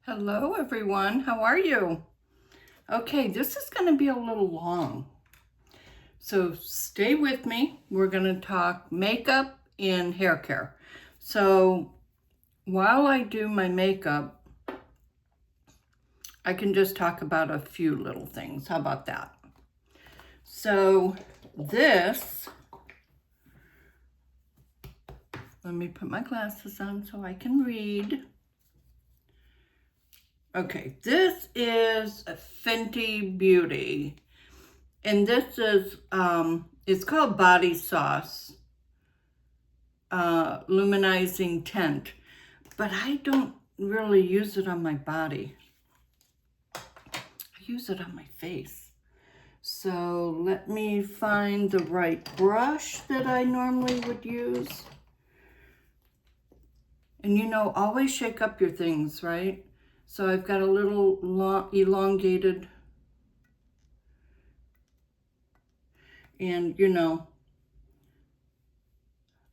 Hello everyone, how are you? Okay, this is going to be a little long, so stay with me. We're going to talk makeup and hair care. So while I do my makeup, I can just talk about a few little things. How about that? So this, let me put my glasses on so I can read. Okay, this is a Fenty Beauty. And this is, it's called Body Sauce Luminizing Tint. But I don't really use it on my body. I use it on my face. So let me find the right brush that I normally would use. And you know, always shake up your things, right? So I've got a little elongated, and you know,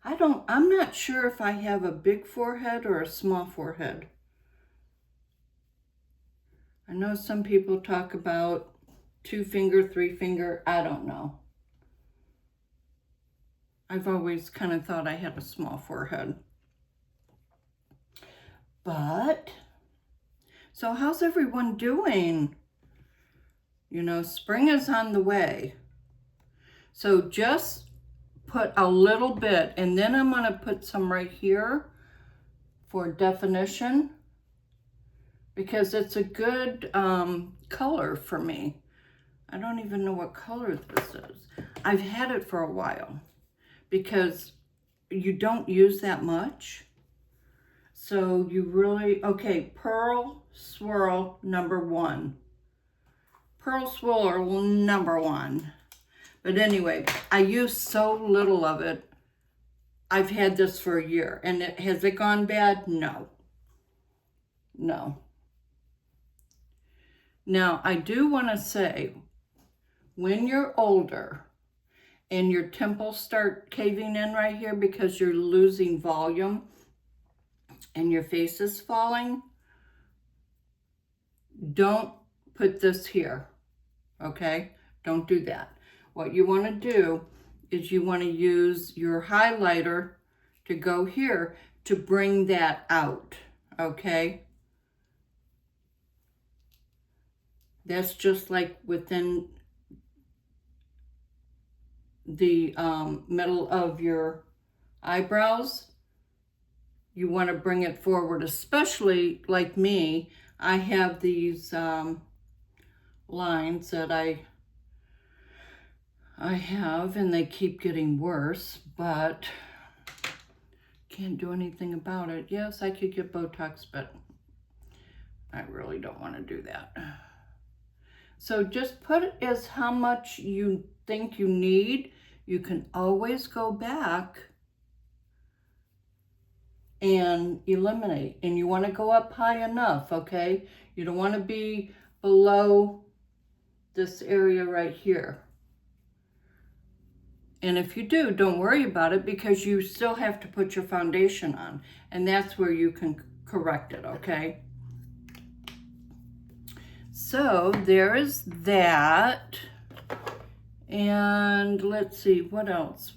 I'm not sure if I have a big forehead or a small forehead. I know some people talk about 2-finger, 3-finger, I don't know. I've always kind of thought I had a small forehead. But, so how's everyone doing? You know, spring is on the way. So just put a little bit, and then I'm gonna put some right here for definition, because it's a good color for me. I don't even know what color this is. I've had it for a while because you don't use that much. So you really, okay, Pearl Swirl #1. Pearl Swirl #1. But anyway, I use so little of it. I've had this for a year. And has it gone bad? No. No. Now, I do want to say, when you're older and your temples start caving in right here because you're losing volume and your face is falling, don't put this here, okay? Don't do that. What you want to do is you want to use your highlighter to go here to bring that out, okay? That's just like within the middle of your eyebrows. You want to bring it forward, especially like me. I have these lines that I have, and they keep getting worse, but can't do anything about it. Yes, I could get Botox, but I really don't want to do that. So just put it as how much you think you need. You can always go back and eliminate. And you want to go up high enough, okay? You don't want to be below this area right here. And if you do, don't worry about it, because you still have to put your foundation on. And that's where you can correct it, okay? So there is that. And let's see, what else?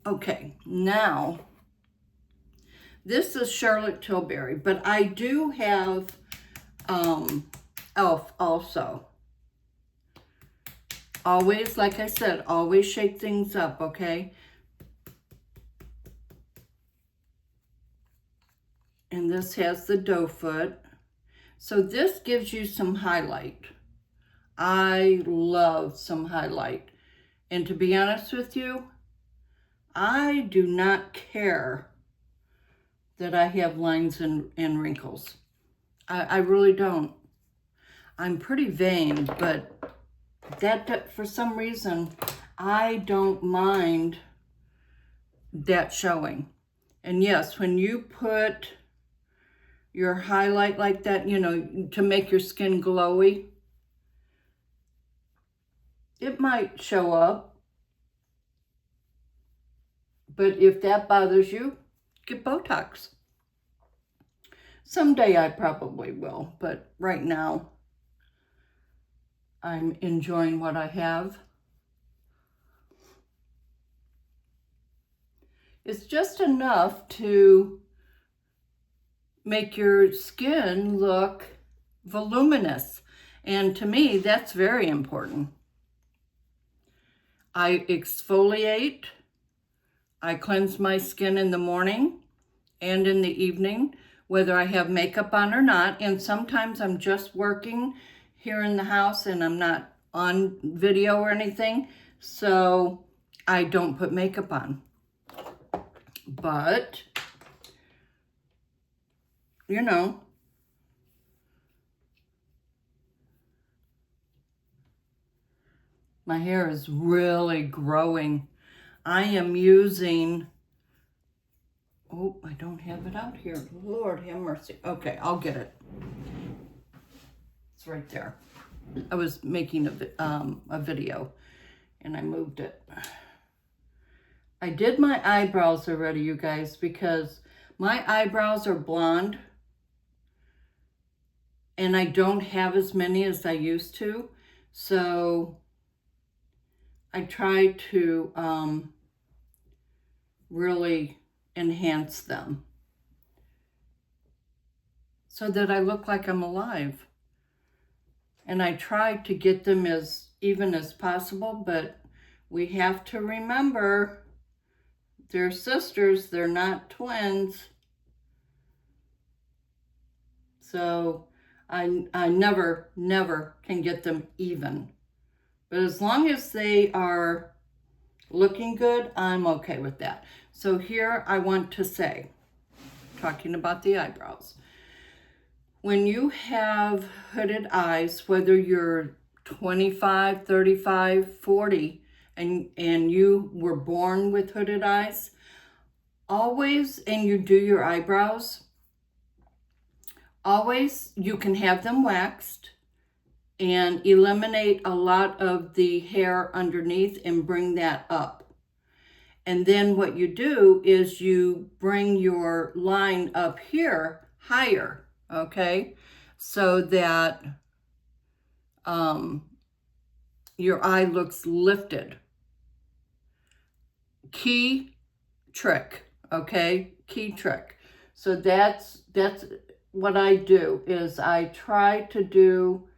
Okay, now, this is Charlotte Tilbury, but I do have e.l.f. also. Always, like I said, always shake things up, okay? And this has the doe foot. So this gives you some highlight. I love some highlight. And to be honest with you, I do not care that I have lines and wrinkles. I really don't. I'm pretty vain, but that for some reason, I don't mind that showing. And yes, when you put your highlight like that, you know, to make your skin glowy, it might show up. But if that bothers you, get Botox. Someday I probably will, but right now I'm enjoying what I have. It's just enough to make your skin look voluminous. And to me, that's very important. I exfoliate. I cleanse my skin in the morning and in the evening, whether I have makeup on or not. And sometimes I'm just working here in the house and I'm not on video or anything, so I don't put makeup on. But, you know, my hair is really growing. I am using, oh, I don't have it out here. Lord have mercy. Okay, I'll get it. It's right there. I was making a video and I moved it. I did my eyebrows already, you guys, because my eyebrows are blonde and I don't have as many as I used to. So I try to really enhance them so that I look like I'm alive. And I try to get them as even as possible, but we have to remember they're sisters, they're not twins. So I never can get them even. But as long as they are looking good, I'm okay with that. So here I want to say, talking about the eyebrows, when you have hooded eyes, whether you're 25, 35, 40, and you were born with hooded eyes, always, and you do your eyebrows, always you can have them waxed and eliminate a lot of the hair underneath and bring that up. And then what you do is you bring your line up here higher, okay? So that your eye looks lifted. Key trick, okay? Key trick. So that's what I do, is I try to do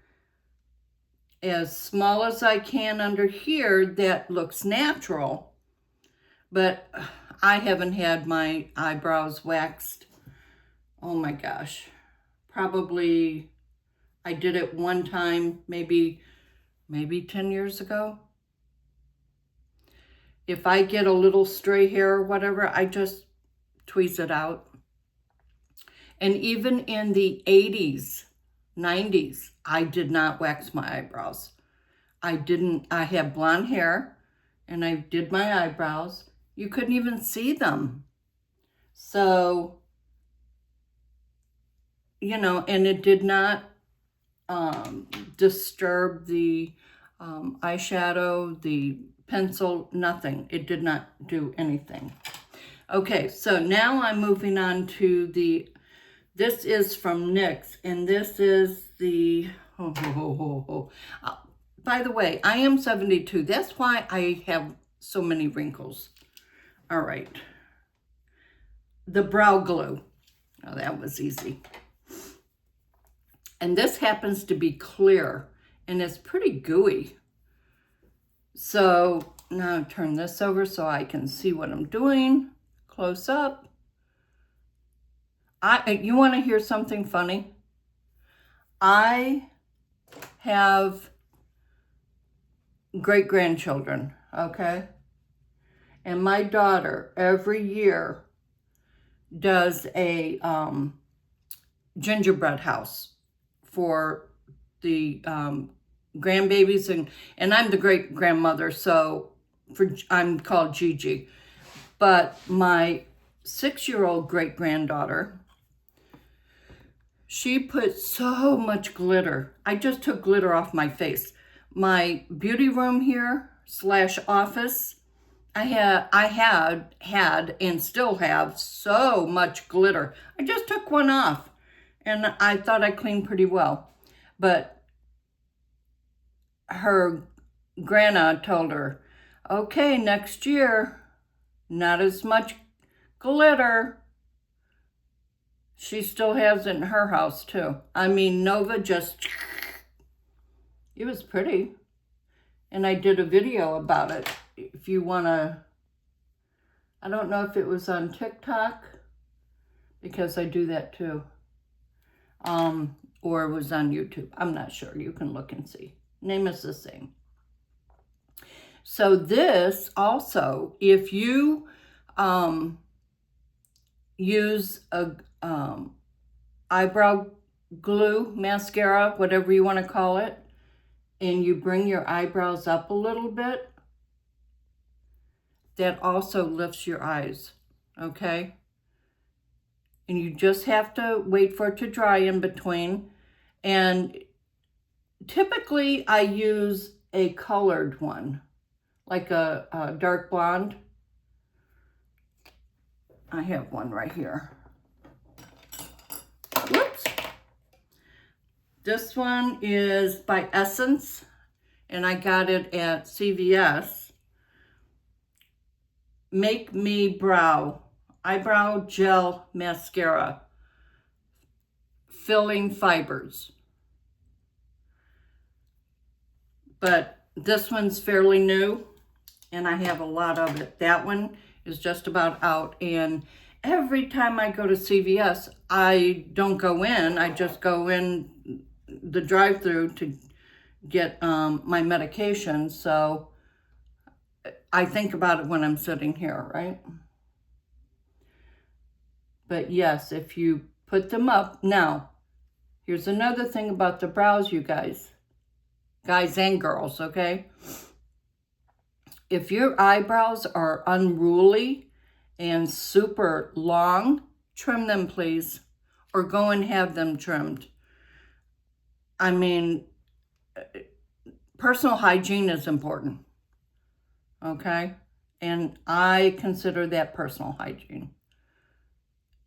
as small as I can under here that looks natural, but I haven't had my eyebrows waxed, oh my gosh, probably I did it one time, maybe 10 years ago. If I get a little stray hair or whatever, I just tweeze it out. And even in the 80s, 90s, I did not wax my eyebrows. I had blonde hair and I did my eyebrows. You couldn't even see them. So, you know, and it did not disturb the eyeshadow, the pencil, nothing. It did not do anything. Okay, so now I'm moving on to this is from NYX, and this is the, by the way, I am 72. That's why I have so many wrinkles. All right. The Brow Glue. Oh, that was easy. And this happens to be clear, and it's pretty gooey. So now turn this over so I can see what I'm doing close up. You want to hear something funny? I have great-grandchildren, okay? And my daughter every year does a gingerbread house for the grandbabies, and I'm the great-grandmother, so I'm called Gigi. But my 6-year-old great-granddaughter, she put so much glitter. I just took glitter off my face. My beauty room here / office, I had and still have so much glitter. I just took one off and I thought I cleaned pretty well. But her grandma told her, okay, next year, not as much glitter. She still has it in her house too. I mean, Nova just, it was pretty. And I did a video about it. If you want to, I don't know if it was on TikTok, because I do that too. Or it was on YouTube. I'm not sure. You can look and see. Name is the same. So this also, if you use a eyebrow glue, mascara, whatever you want to call it, and you bring your eyebrows up a little bit, that also lifts your eyes, okay? And you just have to wait for it to dry in between. And typically I use a colored one, like a dark blonde. I have one right here. Whoops. This one is by Essence, and I got it at CVS. Make Me Brow Eyebrow Gel Mascara, Filling Fibers. But this one's fairly new, and I have a lot of it. That one is just about out, and every time I go to CVS, I don't go in, I just go in the drive-through to get my medication, so I think about it when I'm sitting here, right? But yes, if you put them up, now, here's another thing about the brows, you guys and girls, okay? If your eyebrows are unruly and super long, trim them, please, or go and have them trimmed. I mean, personal hygiene is important, okay? And I consider that personal hygiene.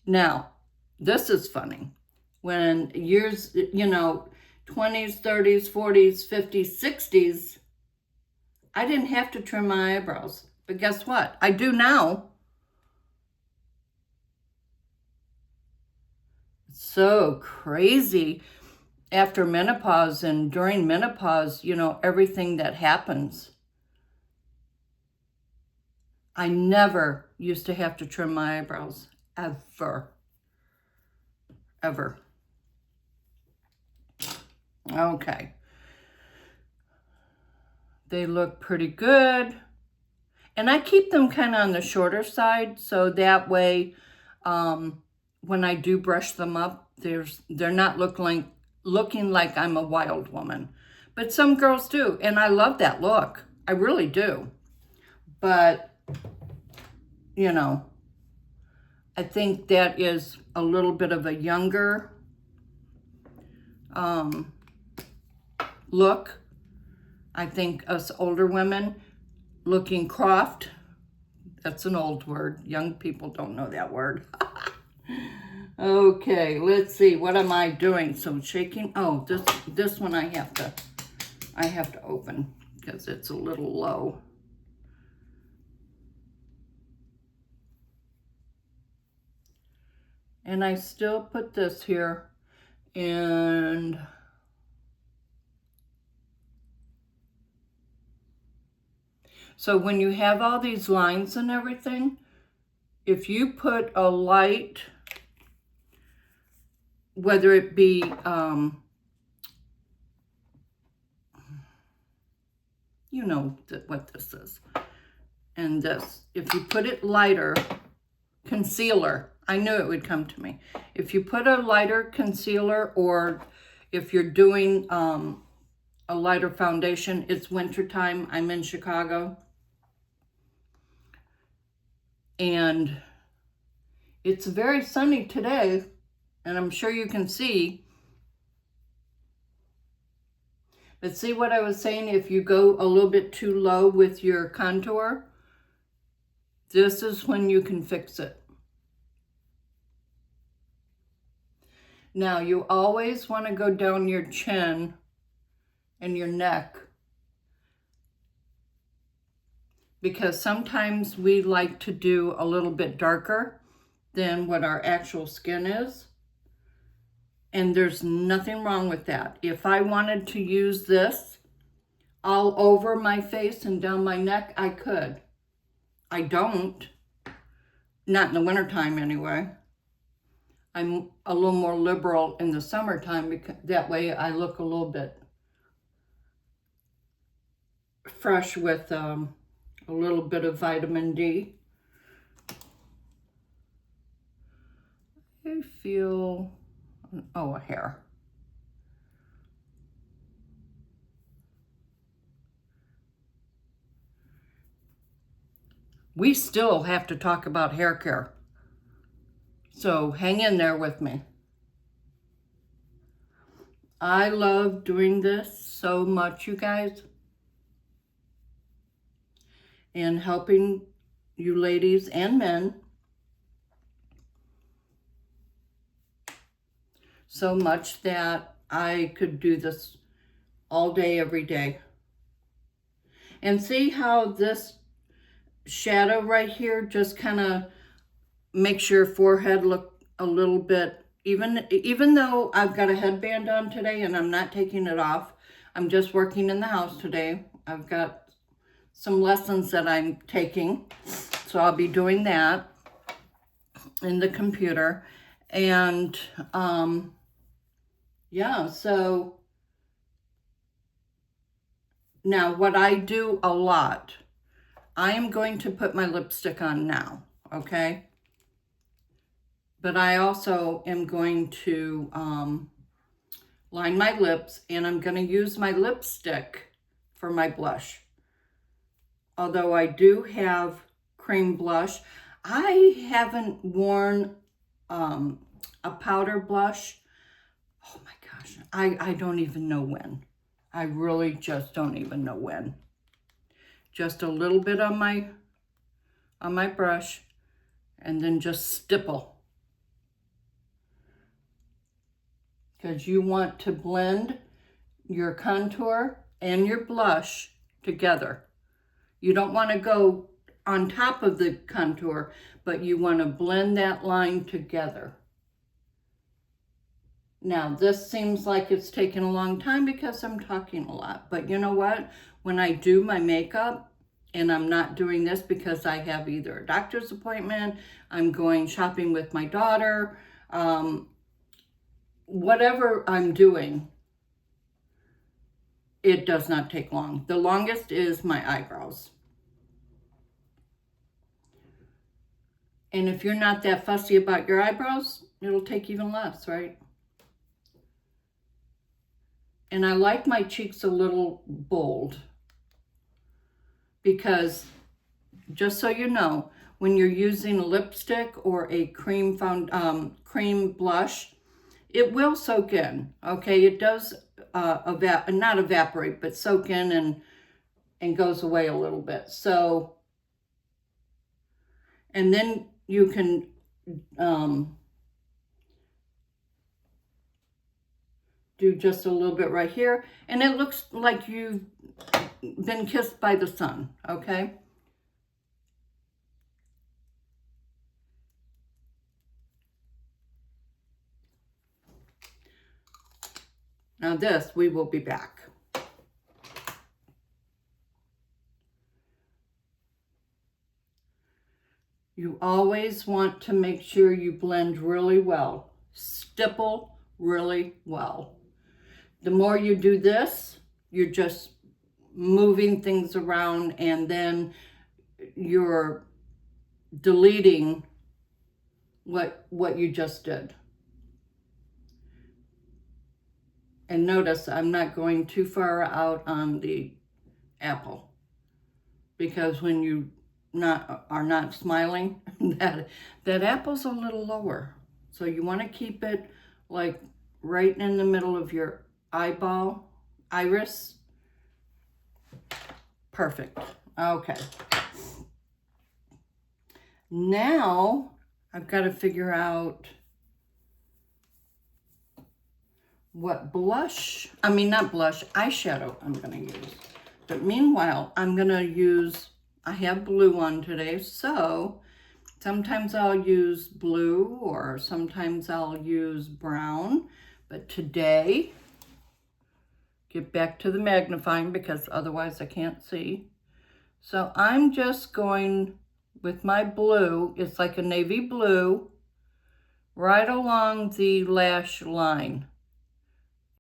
Now, this is funny. When years, 20s, 30s, 40s, 50s, 60s, I didn't have to trim my eyebrows. But guess what? I do now. It's so crazy. After menopause and during menopause, everything that happens. I never used to have to trim my eyebrows, ever. Ever. Okay. They look pretty good. And I keep them kind of on the shorter side, so that way, when I do brush them up, they're not looking like I'm a wild woman. But some girls do, and I love that look. I really do. But, I think that is a little bit of a younger look. I think us older women looking Croft, that's an old word. Young people don't know that word. Okay, let's see. What am I doing? Some shaking. Oh, this one I have to open because it's a little low. And I still put this here, and so when you have all these lines and everything, if you put a light, whether it be, what this is, and this, if you put it lighter, concealer, I knew it would come to me. If you put a lighter concealer, or if you're doing a lighter foundation, it's wintertime, I'm in Chicago, and it's very sunny today, and I'm sure you can see. But see what I was saying? If you go a little bit too low with your contour, this is when you can fix it. Now, you always want to go down your chin and your neck, because sometimes we like to do a little bit darker than what our actual skin is. And there's nothing wrong with that. If I wanted to use this all over my face and down my neck, I could. I don't. Not in the wintertime anyway. I'm a little more liberal in the summertime, because that way I look a little bit fresh with a little bit of vitamin D. I feel, oh, a hair. We still have to talk about hair care. So hang in there with me. I love doing this so much, you guys. And helping you ladies and men so much that I could do this all day, every day. And see how this shadow right here just kind of makes your forehead look a little bit, even though I've got a headband on today and I'm not taking it off. I'm just working in the house today. I've got some lessons that I'm taking, so I'll be doing that in the computer. And yeah, so now what I do a lot, I am going to put my lipstick on now, okay? But I also am going to line my lips, and I'm going to use my lipstick for my blush. Although I do have cream blush, I haven't worn a powder blush. Oh my gosh, I don't even know when. I really just don't even know when. Just a little bit on my brush, and then just stipple. Because you want to blend your contour and your blush together. You don't want to go on top of the contour, but you want to blend that line together. Now, this seems like it's taken a long time because I'm talking a lot. But you know what? When I do my makeup, and I'm not doing this because I have either a doctor's appointment, I'm going shopping with my daughter, whatever I'm doing, it does not take long. The longest is my eyebrows. And if you're not that fussy about your eyebrows, it'll take even less, right? And I like my cheeks a little bold, because just so you know, when you're using a lipstick or a cream blush, it will soak in, okay? It does not evaporate, but soak in and goes away a little bit. So, and then you can do just a little bit right here, and it looks like you've been kissed by the sun, okay? Now this, we will be back. You always want to make sure you blend really well. Stipple really well. The more you do this, you're just moving things around, and then you're deleting what you just did. And notice I'm not going too far out on the apple, because when you are not smiling, that apple's a little lower. So you want to keep it like right in the middle of your iris. Perfect. Okay. Now I've got to figure out what blush, I mean not blush, eyeshadow I'm going to use. But meanwhile, I'm going to use, I have blue on today, so sometimes I'll use blue or sometimes I'll use brown. But today, get back to the magnifying because otherwise I can't see. So I'm just going with my blue, it's like a navy blue, right along the lash line.